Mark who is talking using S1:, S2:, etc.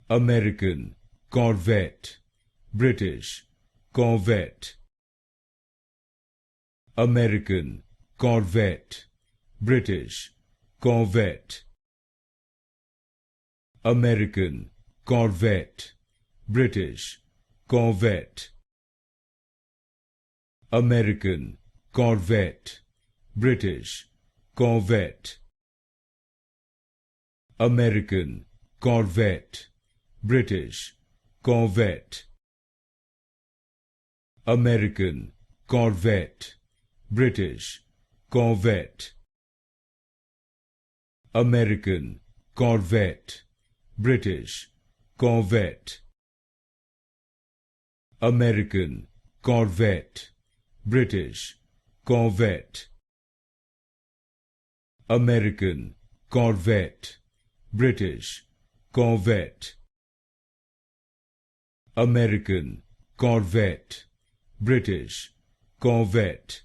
S1: American, Corvette, British, Corvette. American, Corvette, British, Corvette. American, Corvette, British, Corvette. American, Corvette, British, Corvette. American, Corvette, British, Corvette. American, Corvette, British, Corvette. American, Corvette, British, Corvette. American, Corvette, British, Corvette. American, Corvette, British, Corvette. American, Corvette, British, Corvette.